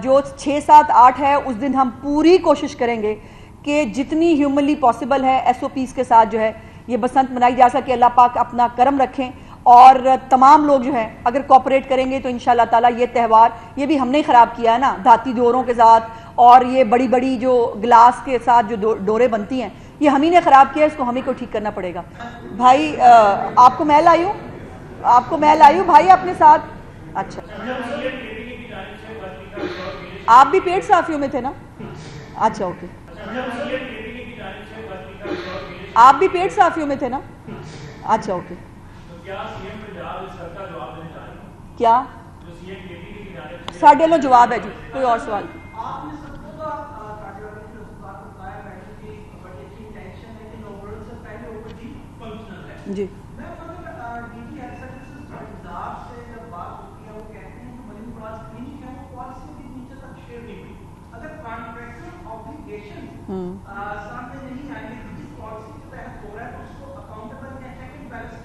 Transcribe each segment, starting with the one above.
جو 6, 7, 8 ہے اس دن ہم پوری کوشش کریں گے کہ جتنی ہیومنلی پاسبل ہے SOPs کے ساتھ جو ہے یہ بسنت منائی جا سکے. اللہ پاک اپنا کرم رکھیں اور تمام لوگ جو ہیں اگر کوپریٹ کریں گے تو انشاءاللہ تعالیٰ یہ تہوار یہ بھی ہم نے خراب کیا ہے نا, دھاتی ڈوروں کے ساتھ اور یہ بڑی بڑی جو گلاس کے ساتھ جو ڈوریں بنتی ہیں یہ ہم ہی نے خراب کیا, اس کو ہم ہی کو ٹھیک کرنا پڑے گا. بھائی آپ کو میں لائی ہوں بھائی اپنے ساتھ. اچھا آپ بھی پیٹ صافیوں میں تھے نا؟ اچھا اوکے, آپ بھی پیٹ صافیوں میں تھے نا؟ اچھا اوکے. کیا ساڑھے لو جواب ہے جی, کوئی اور سوال؟ جی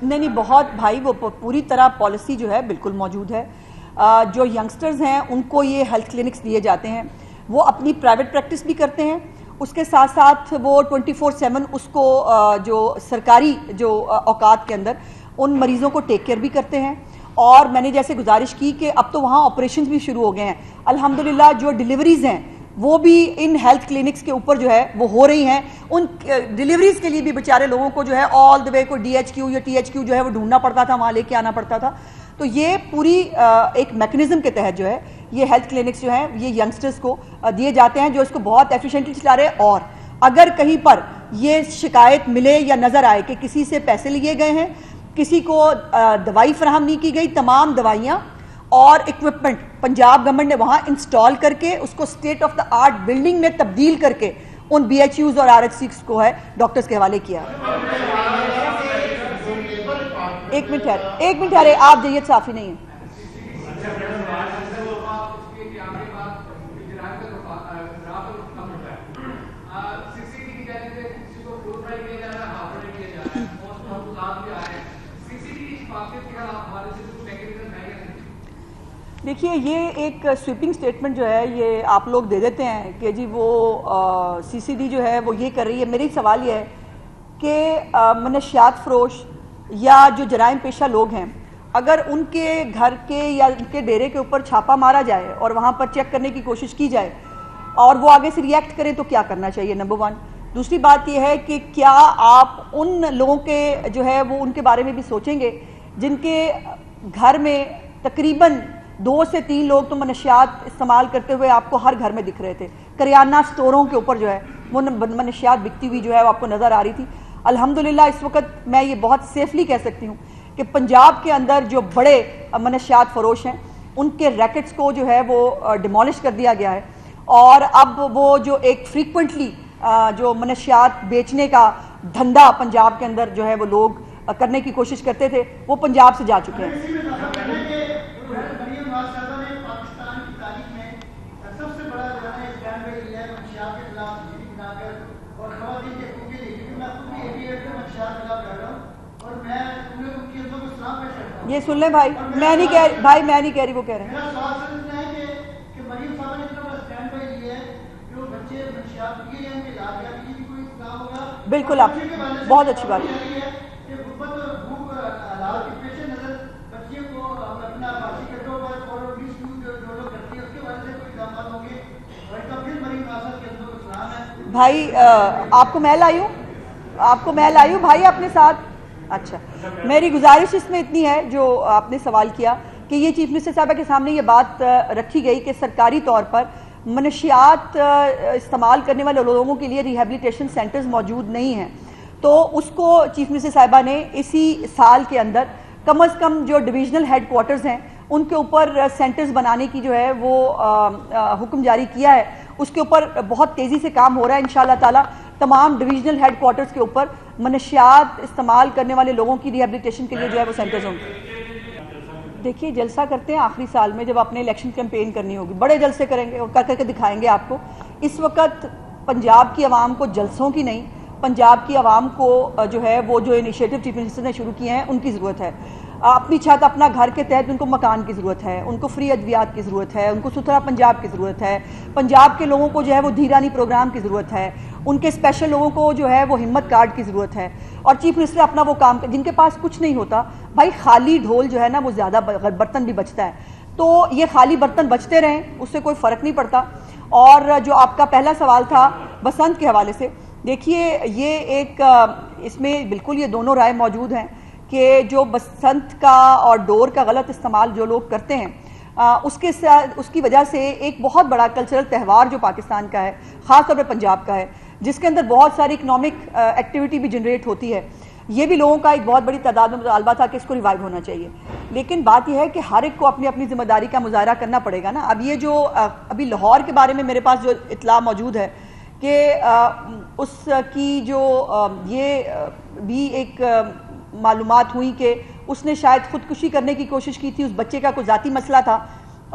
نہیں بہت بھائی وہ پوری طرح پالیسی جو ہے بالکل موجود ہے. جو ینگسٹرز ہیں ان کو یہ ہیلتھ کلینکس دیے جاتے ہیں, وہ اپنی پرائیویٹ پریکٹس بھی کرتے ہیں, اس کے ساتھ ساتھ وہ 24/7 اس کو جو سرکاری جو اوقات کے اندر ان مریضوں کو ٹیک کیئر بھی کرتے ہیں. اور میں نے جیسے گزارش کی کہ اب تو وہاں آپریشنز بھی شروع ہو گئے ہیں الحمدللہ. جو ڈیلیوریز ہیں وہ بھی ان ہیلتھ کلینکس کے اوپر جو ہے وہ ہو رہی ہیں. ان ڈیلیوریز کے لیے بھی بیچارے لوگوں کو جو ہے آل دی وے کو DHQ یا THQ جو ہے وہ ڈھونڈنا پڑتا تھا, وہاں لے کے آنا پڑتا تھا. تو یہ پوری ایک میکنزم کے تحت جو ہے یہ ہیلتھ کلینکس جو ہیں یہ ینگسٹرز کو دیے جاتے ہیں جو اس کو بہت ایفیشینٹلی چلا رہے ہیں. اور اگر کہیں پر یہ شکایت ملے یا نظر آئے کہ کسی سے پیسے لیے گئے ہیں, کسی کو دوائی فراہم نہیں کی گئی, تمام دوائیاں اور اکوپمنٹ پنجاب گورنمنٹ نے وہاں انسٹال کر کے اس کو state of the art building میں تبدیل کر کے ان BHUs اور RHCs کو ہے ڈاکٹرز کے حوالے کیا. ایک منٹ ٹھہرے, آپ جیت صافی نہیں ہیں. دیکھیے یہ ایک سویپنگ سٹیٹمنٹ جو ہے یہ آپ لوگ دے دیتے ہیں کہ جی وہ CCD جو ہے وہ یہ کر رہی ہے. میری سوال یہ ہے کہ منشیات فروش یا جو جرائم پیشہ لوگ ہیں اگر ان کے گھر کے یا ان کے ڈیرے کے اوپر چھاپا مارا جائے اور وہاں پر چیک کرنے کی کوشش کی جائے اور وہ آگے سے ریئیکٹ کریں تو کیا کرنا چاہیے؟ نمبر 1. دوسری بات یہ ہے کہ کیا آپ ان لوگوں کے جو ہے وہ ان کے بارے میں بھی سوچیں گے جن کے گھر میں تقریباً 2 سے 3 لوگ تو منشیات استعمال کرتے ہوئے آپ کو ہر گھر میں دکھ رہے تھے, کریانہ سٹوروں کے اوپر جو ہے وہ منشیات بکتی ہوئی جو ہے وہ آپ کو نظر آ رہی تھی. الحمدللہ اس وقت میں یہ بہت سیفلی کہہ سکتی ہوں کہ پنجاب کے اندر جو بڑے منشیات فروش ہیں ان کے ریکٹس کو جو ہے وہ ڈیمولش کر دیا گیا ہے. اور اب وہ جو ایک فریکوینٹلی جو منشیات بیچنے کا دھندا پنجاب کے اندر جو ہے وہ لوگ کرنے کی کوشش کرتے تھے وہ پنجاب سے جا چکے ہیں. یہ سن لیں بھائی, میں نہیں کہہ رہی وہ کہہ رہے ہیں. بالکل آپ بہت اچھی بات ہے. بھائی آپ کو میں لائی ہوں بھائی اپنے ساتھ. اچھا میری گزارش اس میں اتنی ہے جو آپ نے سوال کیا کہ یہ چیف منسٹر صاحبہ کے سامنے یہ بات رکھی گئی کہ سرکاری طور پر منشیات استعمال کرنے والے لوگوں کے لیے ریہیبلیٹیشن سینٹرز موجود نہیں ہیں. تو اس کو چیف منسٹر صاحبہ نے اسی سال کے اندر کم از کم جو ڈویژنل ہیڈ کوارٹرز ہیں ان کے اوپر سینٹرز بنانے کی جو ہے وہ حکم جاری کیا ہے. اس کے اوپر بہت تیزی سے کام ہو رہا ہے انشاءاللہ تعالیٰ. تمام ڈویژنل ہیڈ کوارٹرز کے اوپر منشیات استعمال کرنے والے لوگوں کی ریہیبلیٹیشن کے لیے جو ہے وہ سینٹرز ہوں گے. دیکھیے جلسہ کرتے ہیں آخری سال میں جب اپنے الیکشن کیمپین کرنی ہوگی, بڑے جلسے کریں گے اور کر کے دکھائیں گے آپ کو. اس وقت پنجاب کی عوام کو جلسوں کی نہیں, پنجاب کی عوام کو جو ہے وہ جو انیشیٹو چیف منسٹر نے شروع کیے ہیں ان کی ضرورت ہے. اپنی چھت اپنا گھر کے تحت ان کو مکان کی ضرورت ہے، ان کو فری ادویات کی ضرورت ہے، ان کو ستھرا پنجاب کی ضرورت ہے، پنجاب کے لوگوں کو جو ہے وہ دھیرانی پروگرام کی ضرورت ہے، ان کے اسپیشل لوگوں کو جو ہے وہ ہمت کارڈ کی ضرورت ہے، اور چیف منسٹر اپنا وہ کام جن کے پاس کچھ نہیں ہوتا بھائی خالی ڈھول جو ہے نا وہ زیادہ برتن بھی بچتا ہے، تو یہ خالی برتن بچتے رہیں اس سے کوئی فرق نہیں پڑتا۔ اور جو آپ کا پہلا سوال تھا بسنت کے حوالے سے، دیکھیے یہ ایک اس میں بالکل یہ دونوں رائے موجود ہیں کہ جو بسنت کا اور ڈور کا غلط استعمال جو لوگ کرتے ہیں اس کی وجہ سے ایک بہت بڑا کلچرل تہوار جو پاکستان کا ہے، خاص طور پہ پنجاب کا ہے، جس کے اندر بہت ساری اکنامک ایکٹیویٹی بھی جنریٹ ہوتی ہے، یہ بھی لوگوں کا ایک بہت بڑی تعداد میں مطالبہ تھا کہ اس کو ریوائیو ہونا چاہیے۔ لیکن بات یہ ہے کہ ہر ایک کو اپنی اپنی ذمہ داری کا مظاہرہ کرنا پڑے گا نا۔ اب یہ جو ابھی لاہور کے بارے میں میرے پاس جو اطلاع موجود ہے کہ اس کی جو یہ بھی ایک معلومات ہوئی کہ اس نے شاید خودکشی کرنے کی کوشش کی تھی، اس بچے کا کوئی ذاتی مسئلہ تھا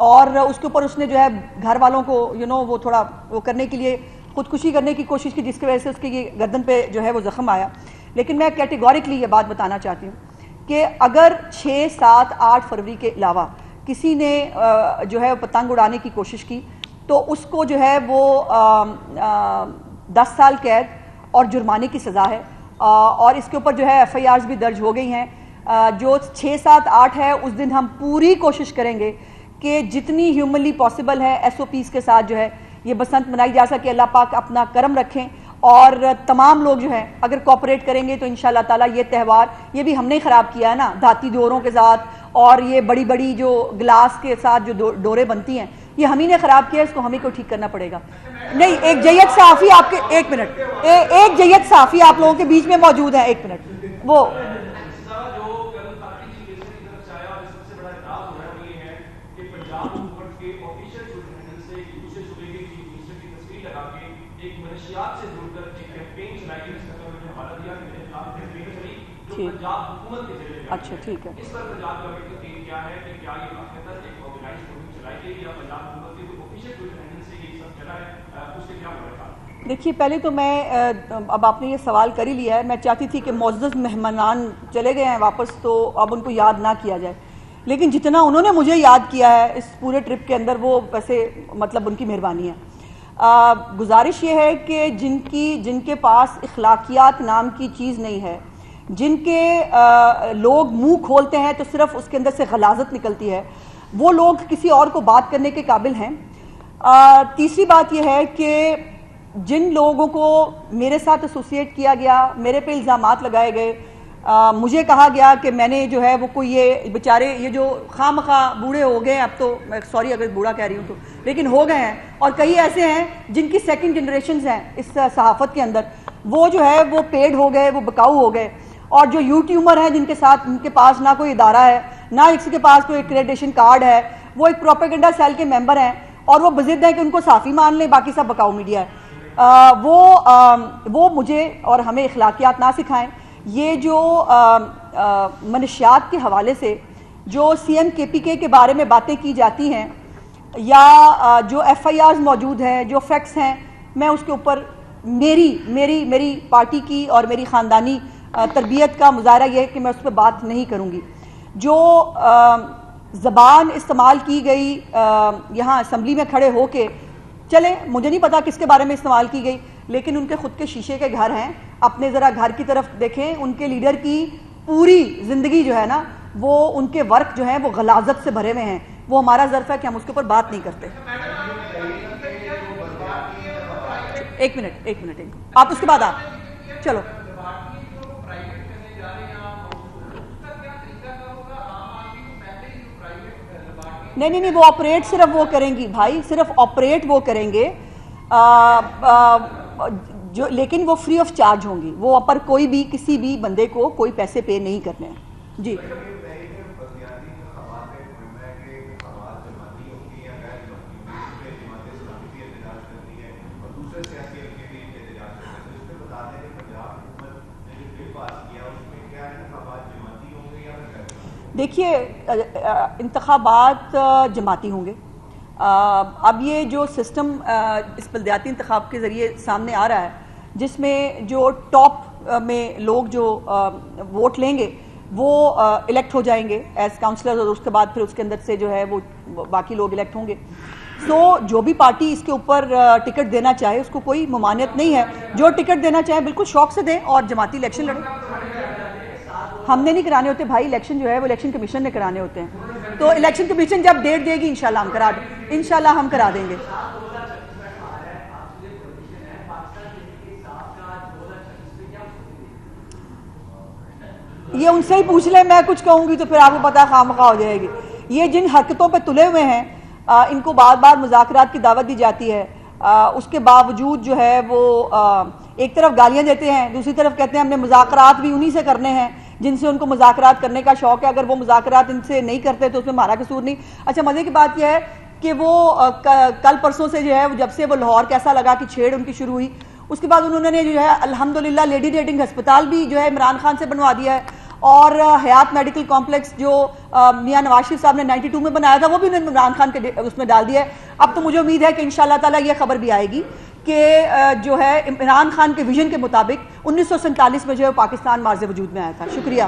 اور اس کے اوپر اس نے جو ہے گھر والوں کو وہ تھوڑا وہ کرنے کے لیے خودکشی کرنے کی کوشش کی، جس کی وجہ سے اس کی گردن پہ جو ہے وہ زخم آیا۔ لیکن میں کیٹیگوریکلی یہ بات بتانا چاہتی ہوں کہ اگر 6، 7، 8 فروری کے علاوہ کسی نے جو ہے پتنگ اڑانے کی کوشش کی تو اس کو جو ہے وہ 10 سال قید اور جرمانے کی سزا ہے، اور اس کے اوپر جو ہے FIRs بھی درج ہو گئی ہیں۔ جو 6، 7، 8 ہے اس دن ہم پوری کوشش کریں گے کہ جتنی ہیومنلی پاسبل ہے SOPs کے ساتھ جو ہے یہ بسنت منائی جا سکے۔ اللہ پاک اپنا کرم رکھیں اور تمام لوگ جو ہیں اگر کوآپریٹ کریں گے تو انشاءاللہ تعالیٰ یہ تہوار، یہ بھی ہم نے خراب کیا ہے نا، دھاتی ڈوروں کے ساتھ اور یہ بڑی بڑی جو گلاس کے ساتھ جو ڈوریں بنتی ہیں یہ ہم ہی نے خراب کیا ہے، اس کو ہم ہی کو ٹھیک کرنا پڑے گا۔ نہیں، ایک جید صحافی آپ کے ایک جید صحافی آپ لوگوں کے بیچ میں موجود ہیں، ایک منٹ وہ اچھا ٹھیک ہے۔ دیکھیے پہلے تو میں اب آپ نے یہ سوال کر ہی لیا ہے، میں چاہتی تھی کہ معزز مہمانان چلے گئے ہیں واپس تو اب ان کو یاد نہ کیا جائے، لیکن جتنا انہوں نے مجھے یاد کیا ہے اس پورے ٹرپ کے اندر وہ ویسے مطلب ان کی مہربانی ہے۔ گزارش یہ ہے کہ جن کے پاس اخلاقیات نام کی چیز نہیں ہے، جن کے لوگ منہ کھولتے ہیں تو صرف اس کے اندر سے غلاظت نکلتی ہے، وہ لوگ کسی اور کو بات کرنے کے قابل ہیں۔ تیسری بات یہ ہے کہ جن لوگوں کو میرے ساتھ ایسوسیٹ کیا گیا، میرے پہ الزامات لگائے گئے، مجھے کہا گیا کہ میں نے جو ہے وہ کوئی یہ بیچارے یہ جو خواہ مخواہ بوڑھے ہو گئے ہیں، اب تو میں سوری اگر بوڑھا کہہ رہی ہوں تو، لیکن ہو گئے ہیں، اور کئی ایسے ہیں جن کی سیکنڈ جنریشنز ہیں اس صحافت کے اندر، وہ جو ہے وہ پیڈ ہو گئے، وہ بکاؤ ہو گئے، اور جو یوٹیوبر ہیں ان کے پاس نہ کوئی ادارہ ہے، نہ کسی کے پاس کوئی ایکریڈیشن کارڈ ہے، وہ ایک پروپیگنڈا سیل کے ممبر ہیں اور وہ بضد ہیں کہ ان کو صحافی مان لیں، باقی سب بکاؤ میڈیا ہے۔ وہ مجھے اور ہمیں اخلاقیات نہ سکھائیں۔ یہ جو منشیات کے حوالے سے جو CM KPK کے بارے میں باتیں کی جاتی ہیں یا جو FIRs موجود ہیں، جو فیکٹس ہیں، میں اس کے اوپر میری پارٹی کی اور میری خاندانی تربیت کا مظاہرہ یہ ہے کہ میں اس پہ بات نہیں کروں گی۔ جو زبان استعمال کی گئی یہاں اسمبلی میں کھڑے ہو کے، چلے مجھے نہیں پتا کس کے بارے میں استعمال کی گئی، لیکن ان کے خود کے شیشے کے گھر ہیں، اپنے ذرا گھر کی طرف دیکھیں۔ ان کے لیڈر کی پوری زندگی جو ہے نا وہ ان کے ورک جو ہیں وہ غلاظت سے بھرے ہوئے ہیں، وہ ہمارا ظرف ہے کہ ہم اس کے اوپر بات نہیں کرتے۔ ایک منٹ آپ اس کے بعد آپ چلو نہیں وہ آپریٹ صرف وہ کریں گی بھائی، صرف آپریٹ وہ کریں گے جو، لیکن وہ فری آف چارج ہوں گی، وہ پر کوئی بھی کسی بھی بندے کو کوئی پیسے پے نہیں کرنے ہیں۔ جی دیکھیے انتخابات جماعتی ہوں گے۔ اب یہ جو سسٹم اس بلدیاتی انتخاب کے ذریعے سامنے آ رہا ہے، جس میں جو ٹاپ میں لوگ جو ووٹ لیں گے وہ الیکٹ ہو جائیں گے ایز کاؤنسلر، اور اس کے بعد پھر اس کے اندر سے جو ہے وہ باقی لوگ الیکٹ ہوں گے. سو جو بھی پارٹی اس کے اوپر ٹکٹ دینا چاہے اس کو کوئی ممانعت نہیں ہے. جو ٹکٹ دینا چاہے بالکل شوق سے دیں اور جماعتی الیکشن لڑیں. ہم نے نہیں کرانے ہوتے بھائی، الیکشن جو ہے وہ الیکشن کمیشن نے کرانے ہوتے ہیں. تو الیکشن کمیشن جب ڈیٹ دے گی انشاءاللہ ہم کرا دیں گے. یہ ان سے ہی پوچھ لیں، میں کچھ کہوں گی تو پھر آپ کو پتا خواہ مخواہ ہو جائے گی. یہ جن حرکتوں پہ تلے ہوئے ہیں ان کو بار بار مذاکرات کی دعوت دی جاتی ہے، اس کے باوجود جو ہے وہ ایک طرف گالیاں دیتے ہیں، دوسری طرف کہتے ہیں ہم نے مذاکرات بھی انہی سے کرنے ہیں جن سے ان کو مذاکرات کرنے کا شوق ہے. اگر وہ مذاکرات ان سے نہیں کرتے تو اس میں ہمارا قصور نہیں. اچھا مزے کی بات یہ ہے کہ وہ کل پرسوں سے جو ہے جب سے وہ لاہور کیسا لگا کہ چھیڑ ان کی شروع ہوئی، اس کے بعد انہوں نے جو ہے الحمدللہ لیڈی ریڈنگ ہسپتال بھی جو ہے عمران خان سے بنوا دیا ہے، اور حیات میڈیکل کمپلیکس جو میاں نواز شریف صاحب نے 92 میں بنایا تھا وہ بھی انہوں نے عمران خان کے اس میں ڈال دیا ہے. اب تو مجھے امید ہے کہ انشاءاللہ تعالی یہ خبر بھی آئے گی کہ جو ہے عمران خان کے ویژن کے مطابق 1947 میں جو ہے پاکستان مارز وجود میں آیا تھا. شکریہ.